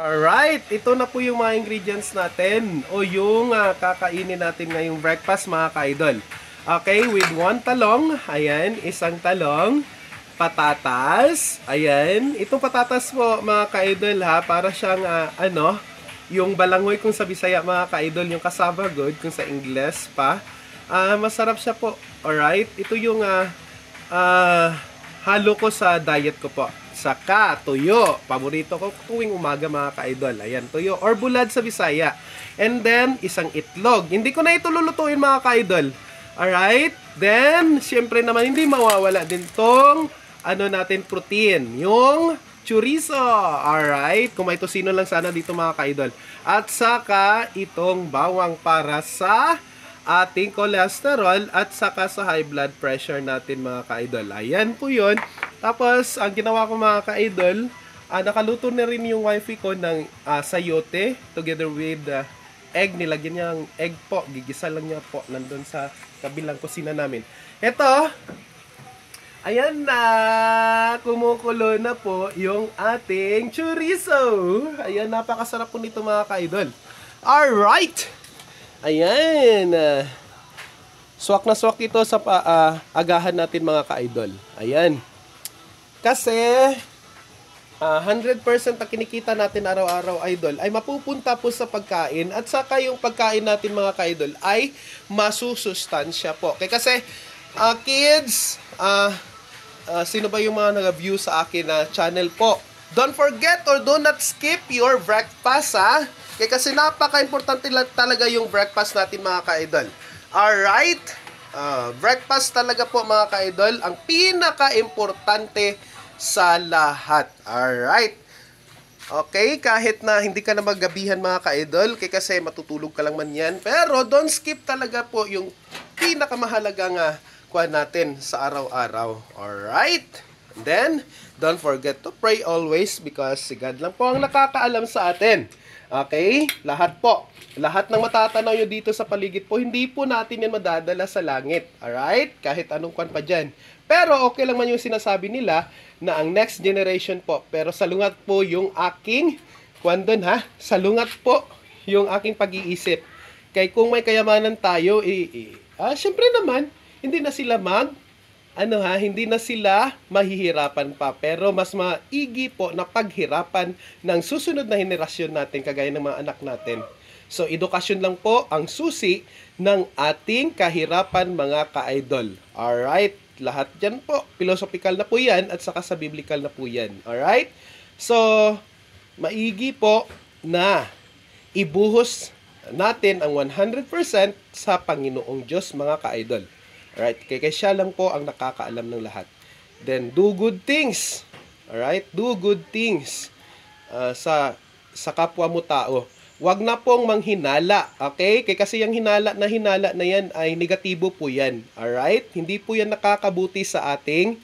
Alright, ito na po yung mga ingredients natin o yung kakainin natin ngayong breakfast mga ka-idol. Okay, with one talong, ayan, isang talong, patatas, ayan. Itong patatas po mga ka-idol ha, para siyang yung balangoy kung sa Bisaya mga ka-idol, yung cassava good kung sa Ingles pa. Masarap siya po, alright. Ito yung halo ko sa diet ko po. Saka, tuyo. Paborito ko tuwing umaga mga ka-idol. Ayan, tuyo. Or bulad sa Bisaya. And then, isang itlog. Hindi ko na ito lulutuin mga ka-idol. Alright? Then, syempre naman, hindi mawawala din tong natin protein. Yung chorizo. Alright? Kung may tosino lang sana dito mga ka-idol. At saka, itong bawang para sa ating cholesterol at saka sa high blood pressure natin mga ka-idol. Ayan po yun. Tapos, ang ginawa ko mga ka-idol, nakaluto na rin yung wifey ko ng sayote together with egg. Nilagyan niya ang egg po. Gigisa lang niya po nandun sa kabilang kusina namin. Ito, ayan na, kumukulo na po yung ating chorizo. Ayan, napakasarap po nito mga ka-idol. Alright! Ayan. Swak na swak ito sa agahan natin mga ka-idol. Ayan. Kasi 100% ang kinikita natin araw-araw, idol, ay mapupunta po sa pagkain at saka yung pagkain natin mga ka-idol ay masusustansya po. Okay, kasi kids, sino ba yung mga nag-view sa akin na channel po? Don't forget or do not skip your breakfast ha. Kasi napaka-importante lang talaga yung breakfast natin mga ka-idol. Alright? Breakfast talaga po mga ka-idol ang pinaka-importante sa lahat. Alright? Okay, kahit na hindi ka na maggabihan mga ka-idol, kasi matutulog ka lang man yan. Pero don't skip talaga po yung pinakamahalagang kuha natin sa araw-araw. Alright? And then, don't forget to pray always because si God lang po ang nakakaalam sa atin. Okay? Lahat po. Lahat ng matatanaw nyo dito sa paligid po, hindi po natin yan madadala sa langit. Alright? Kahit anong kwan pa dyan. Pero okay lang man yung sinasabi nila na ang next generation po. Pero salungat po yung aking, kwan dun ha? Salungat po yung aking pag-iisip. Kaya kung may kayamanan tayo, syempre naman, hindi na sila hindi na sila mahihirapan pa. Pero mas maigi po na paghirapan ng susunod na henerasyon natin kagaya ng mga anak natin. So, edukasyon lang po ang susi ng ating kahirapan mga ka-idol. Alright? Lahat dyan po. Philosophical na po yan at saka sa biblical na po yan. Alright? So, maigi po na ibuhos natin ang 100% sa Panginoong Diyos mga ka-idol. Alright, kaya siya lang po ang nakakaalam ng lahat. Then, do good things. Alright, do good things sa kapwa mo tao. Huwag na pong manghinala. Okay? Kaya kasi yung hinala na yan ay negatibo po yan. Alright? Hindi po yan nakakabuti sa ating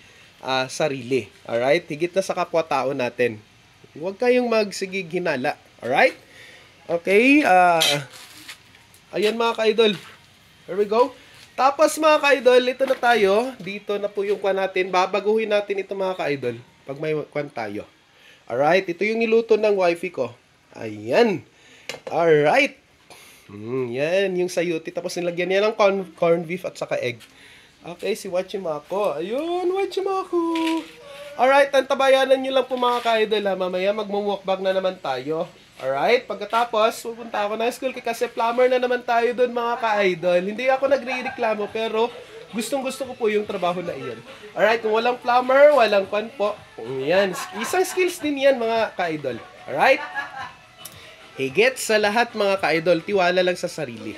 sarili. Alright? Higit na sa kapwa tao natin. Huwag kayong magsigig hinala. Alright? Okay? Ayan mga ka-idol. Here we go. Tapos mga ka-idol, ito na tayo. Dito na po yung kwan natin. Babaguhin natin ito mga ka-idol. Pag may kwan tayo. Alright, ito yung niluto ng wifey ko. Ayan. Alright. Yan, yung sayuti. Tapos nilagyan niya ng corn beef at saka egg. Okay, si Wachimako. Ayun, Wachimako. Alright, tantabayanan nyo lang po mga ka-idol ha. Mamaya magmumukbang na naman tayo. Alright, pagkatapos, pupunta ako ng school kasi plumber na naman tayo doon mga ka-idol. Hindi ako nagre-reklamo pero gustong-gusto ko po yung trabaho na iyon. Alright, kung walang plumber, walang pan po. Yan, isang skills din yan mga ka-idol. Alright? Higit sa lahat mga ka-idol, tiwala lang sa sarili.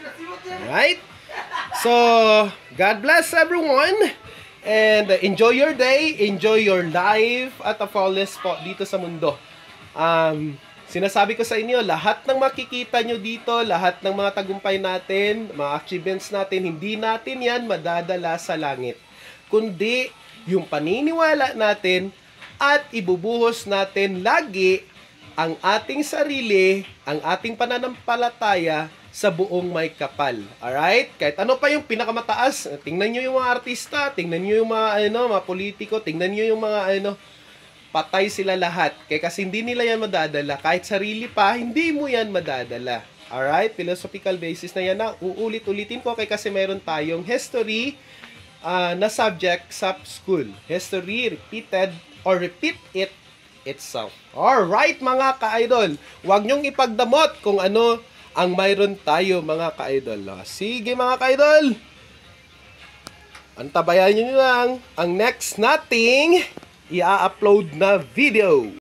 Alright? So, God bless everyone. And enjoy your day, enjoy your life at a flawless po dito sa mundo. Sinasabi ko sa inyo, lahat ng makikita nyo dito, lahat ng mga tagumpay natin, mga achievements natin, hindi natin yan madadala sa langit. Kundi yung paniniwala natin at ibubuhos natin lagi ang ating sarili, ang ating pananampalataya sa buong may kapal. Alright? Kahit ano pa yung pinakamataas, tingnan nyo yung mga artista, tingnan nyo yung mga, mga politiko, tingnan nyo yung mga, patay sila lahat. Kaya kasi hindi nila yan madadala. Kahit sarili pa, hindi mo yan madadala. Alright? Philosophical basis na yan na uulit-ulitin ko kaya kasi meron tayong history na subject sa school. History repeated or repeat it itself. Alright mga ka-idol. Huwag nyong ipagdamot kung ano ang mayroon tayo mga ka-idol. Sige mga ka-idol. Antabayan nyo lang ang next nating i-upload na video.